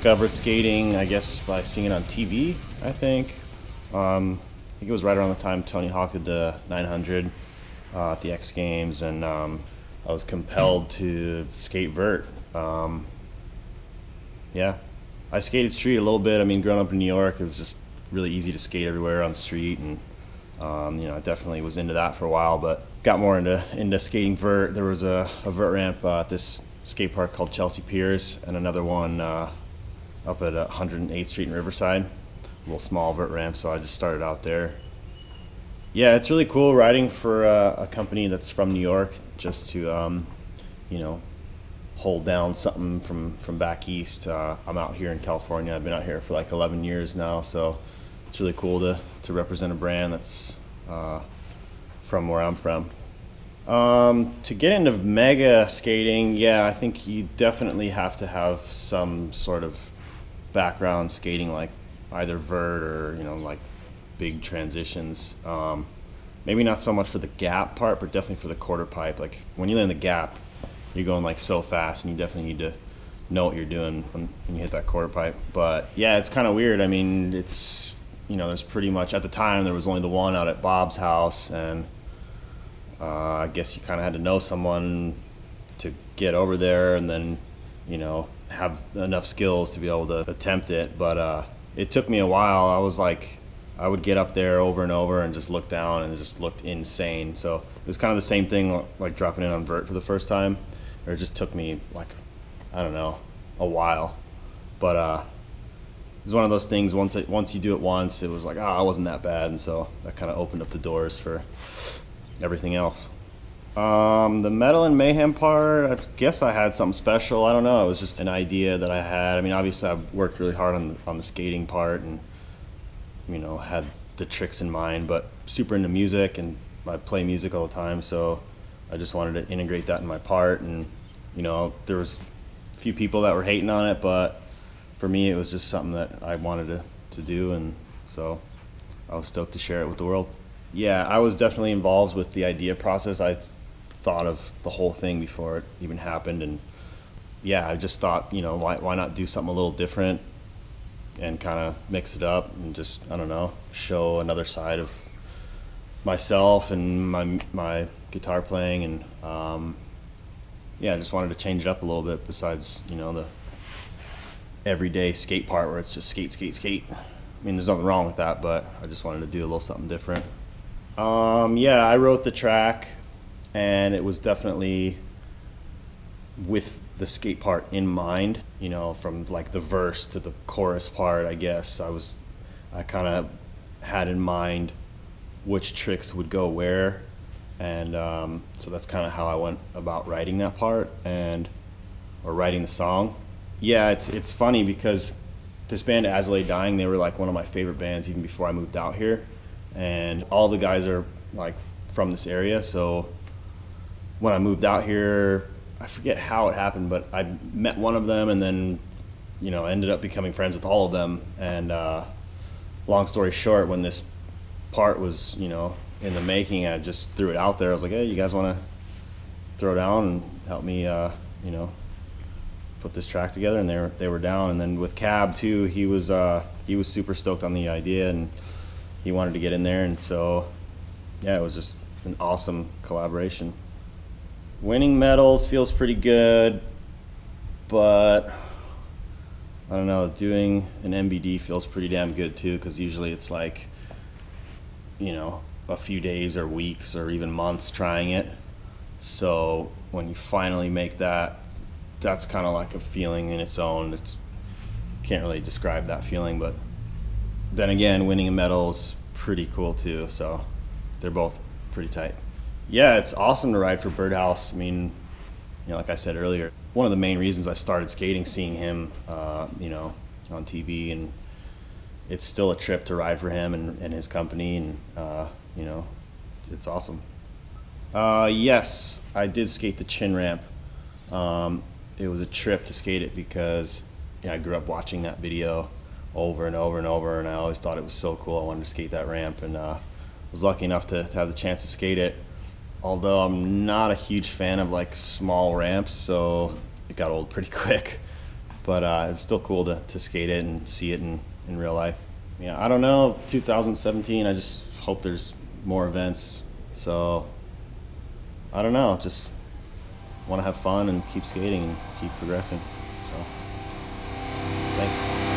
discovered skating, I guess, by seeing it on TV, I think. I think it was right around the time Tony Hawk did the 900 at the X Games, and I was compelled to skate vert. Yeah, I skated street a little bit. I mean, growing up in New York, it was just really easy to skate everywhere on the street, and you know, I definitely was into that for a while, but got more into skating vert. There was a vert ramp at this skate park called Chelsea Piers, and another one up at 108th Street in Riverside, a little small vert ramp, so I just started out there. Yeah, it's really cool riding for a company that's from New York, just to you know, hold down something from back east. I'm out here in California. I've been out here for like 11 years now, so it's really cool to represent a brand that's from where I'm from. To get into mega skating, yeah, I think you definitely have to have some sort of background skating, like either vert or, you know, like big transitions. Maybe not so much for the gap part, but definitely for the quarter pipe. Like when you land the gap, you're going like so fast, and you definitely need to know what you're doing when you hit that quarter pipe. But yeah, it's kind of weird. I mean, it's, you know, there's pretty much, at the time there was only the one out at Bob's house, and I guess you kind of had to know someone to get over there, and then, you know, have enough skills to be able to attempt it. But it took me a while. I was like, I would get up there over and over and just look down, and it just looked insane. So it was kind of the same thing like dropping in on vert for the first time, or it just took me like, I don't know, a while. But it was one of those things, once you do it once, it was like, it wasn't that bad, and so that kind of opened up the doors for everything else. The metal and mayhem part, I guess I had something special. I don't know, it was just an idea that I had. I mean, obviously I've worked really hard on the skating part, and, you know, had the tricks in mind, but super into music, and I play music all the time, so I just wanted to integrate that in my part. And, you know, there was a few people that were hating on it, but for me it was just something that I wanted to do, and so I was stoked to share it with the world. Yeah, I was definitely involved with the idea process. I thought of the whole thing before it even happened, and yeah, I just thought, you know, why not do something a little different and kind of mix it up and just, I don't know, show another side of myself and my guitar playing. And yeah, I just wanted to change it up a little bit, besides, you know, the everyday skate part where it's just skate, skate, skate. I mean, there's nothing wrong with that, but I just wanted to do a little something different. Yeah, I wrote the track, and it was definitely with the skate part in mind, you know, from like the verse to the chorus part. I guess I kind of had in mind which tricks would go where, and so that's kind of how I went about writing that part, or writing the song. Yeah, it's funny because this band As I Lay Dying, they were like one of my favorite bands even before I moved out here, and all the guys are like from this area. So when I moved out here, I forget how it happened, but I met one of them, and then, you know, ended up becoming friends with all of them. And long story short, when this part was, you know, in the making, I just threw it out there. I was like, hey, you guys want to throw down and help me, you know, put this track together? And they were down. And then with Cab too, he was super stoked on the idea, and he wanted to get in there. And so yeah, it was just an awesome collaboration. Winning medals feels pretty good, but I don't know, doing an MBD feels pretty damn good too, because usually it's like, you know, a few days or weeks or even months trying it. So when you finally make that, that's kind of like a feeling in its own. Can't really describe that feeling, but then again, winning a medal is pretty cool too, so they're both pretty tight. Yeah, it's awesome to ride for Birdhouse. I mean, you know, like I said earlier, one of the main reasons I started skating, seeing him, you know, on TV, and it's still a trip to ride for him and his company, and you know, it's awesome. Yes, I did skate the chin ramp. It was a trip to skate it because, you know, I grew up watching that video over and over and over, and I always thought it was so cool. I wanted to skate that ramp, and was lucky enough to have the chance to skate it. Although I'm not a huge fan of like small ramps, so it got old pretty quick. but it's still cool to skate it and see it in real life. Yeah, I don't know, 2017, I just hope there's more events. So, I don't know, just want to have fun and keep skating and keep progressing. So, thanks.